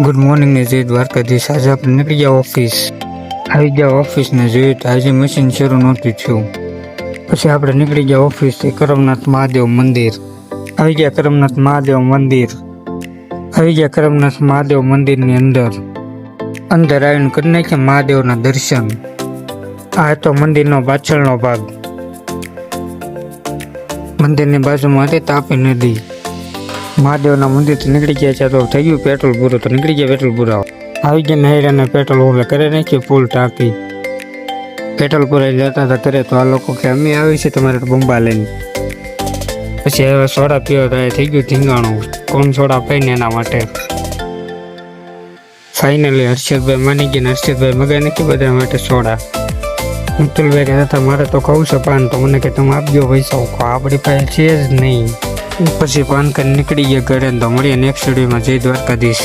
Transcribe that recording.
Good morning ને જય દ્વારકાધીશ. આજે આપણે નીકળી ગયા ઓફિસ. આવી ગયા ઓફિસ ને જોઈએ તો આજે મશીન શરૂ નહોતું થયું. પછી આપણે નીકળી ગયા ઓફિસથી કરમનાથ મહાદેવ મંદિર. આવી ગયા કરમનાથ મહાદેવ મંદિર. આવી ગયા કરમનાથ મહાદેવ મંદિરની અંદર આવીને કરી નાખ્યા મહાદેવના દર્શન. આ તો મંદિરનો પાછળનો ભાગ. મંદિરની બાજુમાં હતી તાપી નદી. મહાદેવના મંદિરથી નીકળી ગયા છે તો થઈ ગયું પેટ્રોલ પૂરું, તો નીકળી ગયા પેટ્રોલ પૂરા. આવી ગયા નહેર અને પેટ્રોલ ઓલે કરી નાખી ફૂલ ટાંકી. પેટ્રોલ પૂરાઈ જતા હતા કરે તો આ લોકો કે અમે આવી છે તમારે બંબા લઈને. પછી હવે સોડા પીવો તો થઈ ગયું ધીંગાણું. કોણ સોડા પીને એના માટે. ફાઇનલી હર્ષદભાઈ માની ગયા. હર્ષદભાઈ મગાઈ નાખી બધા માટે સોડા. મિતુલભાઈ કહેતા હતા મારે તો ખાવું છે પાન, તો મને કે તમે આપજો પૈસા. આપણી પાસે છે જ નહીં. પછી પાન કરીને નીકળી ગયા ઘરે. તો મળીએ નેક્સ્ટ વિડીયોમાં. જય દ્વારકાધીશ.